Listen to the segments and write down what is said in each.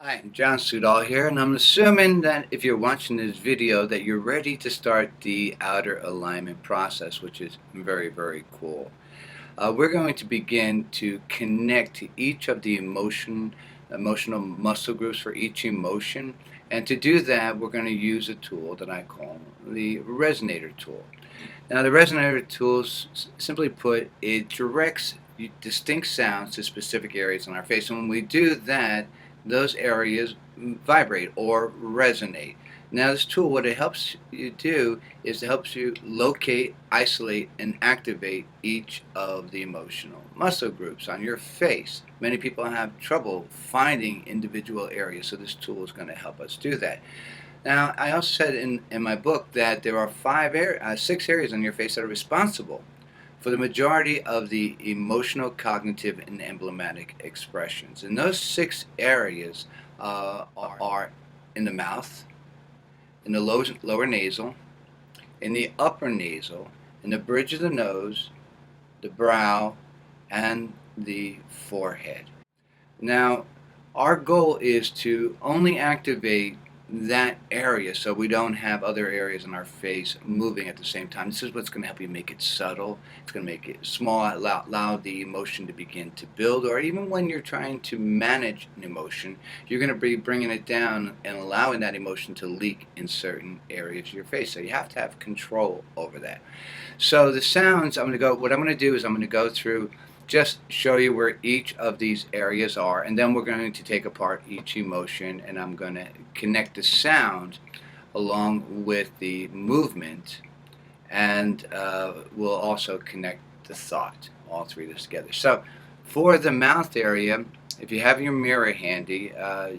Hi, I'm John Sudol here, and I'm assuming that if you're watching this video that you're ready to start the outer alignment process, which is very, very cool. We're going to begin to connect each of the emotional muscle groups for each emotion, and to do that, we're going to use a tool that I call the Resonator tool. Now, the resonator tools, simply put, it directs distinct sounds to specific areas in our face. And when we do that, those areas vibrate or resonate. Now, this tool, what it helps you do is it helps you locate, isolate, and activate each of the emotional muscle groups on your face. Many people have trouble finding individual areas, so this tool is going to help us do that. Now, I also said in my book that there are six areas on your face that are responsible for the majority of the emotional, cognitive, and emblematic expressions. And those six areas are in the mouth, in the lower nasal, in the upper nasal, in the bridge of the nose, the brow, and the forehead. Now, our goal is to only activate that area so we don't have other areas in our face moving at the same time. This is what's going to help you make it subtle. It's going to make it small, allow the emotion to begin to build, or even when you're trying to manage an emotion, you're going to be bringing it down and allowing that emotion to leak in certain areas of your face. So you have to have control over that. So the sounds, what I'm going to do is I'm going to go through, just show you where each of these areas are, and then we're going to take apart each emotion, and I'm going to connect the sound along with the movement, and we'll also connect the thought, all three of this together. So for the mouth area, if you have your mirror handy,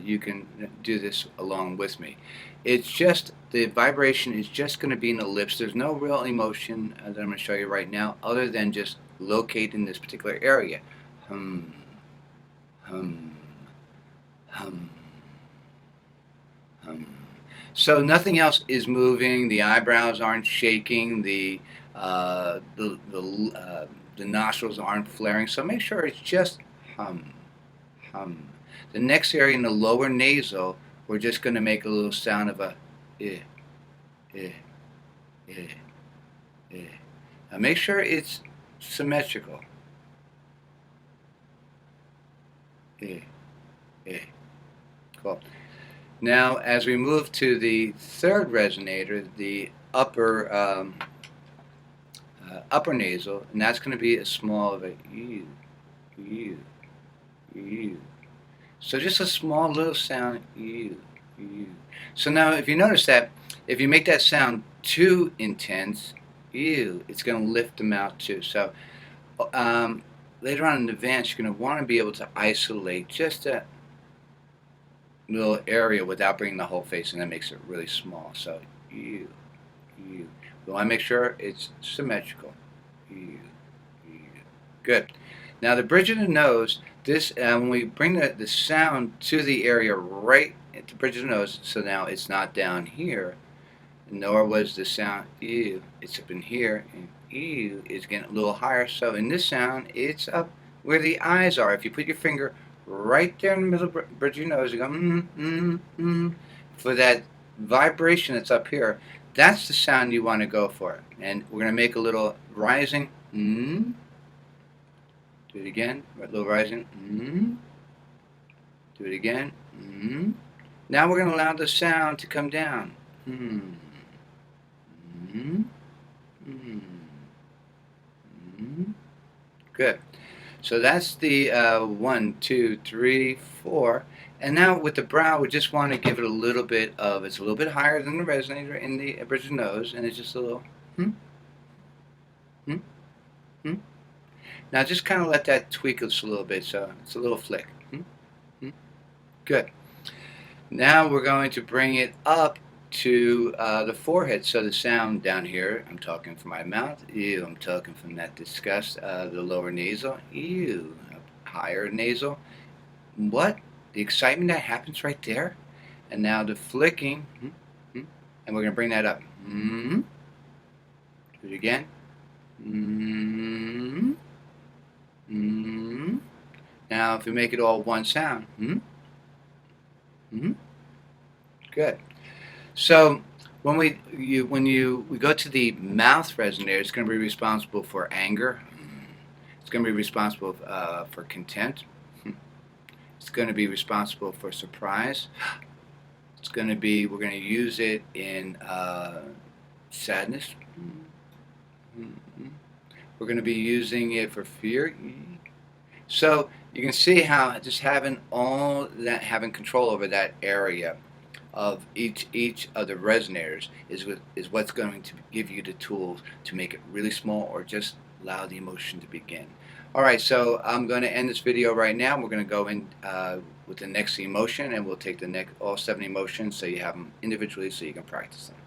you can do this along with me. It's just, the vibration is just going to be in the lips. There's no real emotion that I'm going to show you right now other than just locating this particular area. Hum, hum, hum, hum. So nothing else is moving. The eyebrows aren't shaking. The nostrils aren't flaring. So make sure it's just hum, hum. The next area in the lower nasal, we're just going to make a little sound of a eh, eh, eh, eh. Now make sure it's symmetrical. Eh, eh. Cool. Now, as we move to the third resonator, the upper nasal, and that's going to be a small of a ew, ew, ew. So just a small little sound, ew, ew. So now, if you notice that, if you make that sound too intense, ew, it's going to lift the mouth too. So um, later on in the advance, you're going to want to be able to isolate just a little area without bringing the whole face, and that makes it really small. So you, you. We want to make sure it's symmetrical. You, you. Good. Now the bridge of the nose. This when we bring the sound to the area right at the bridge of the nose. So now it's not down here, nor was the sound ew. It's up in here, and ew is getting a little higher. So in this sound, it's up where the eyes are. If you put your finger right there in the middle bridge of your nose, you go for that vibration that's up here. That's the sound you want to go for. And we're going to make a little rising. Do it again. A little rising. Do it again. Now we're going to allow the sound to come down. Good. So that's the 1, 2, 3, 4. And now with the brow, we just want to give it a little bit of, it's a little bit higher than the resonator in the bridge of the nose, and it's just a little, hmm, hmm, hmm. Now just kind of let that tweak us a little bit, so it's a little flick. Good. Now we're going to bring it up to the forehead, so the sound down here, I'm talking from my mouth, ew, I'm talking from that disgust, the lower nasal, ew, higher nasal, what? The excitement that happens right there? And now the flicking, and we're going to bring that up. Do it again. Now if we make it all one sound, Hmm. Good. So when we go to the mouth resonator, it's going to be responsible for anger. It's going to be responsible for content. It's going to be responsible for surprise. We're going to use it in sadness. We're going to be using it for fear. So you can see how just having control over that area of each of the resonators is what's going to give you the tools to make it really small or just allow the emotion to begin. All right, so I'm going to end this video right now. We're going to go in with the next emotion, and we'll take the next all 7 emotions so you have them individually so you can practice them.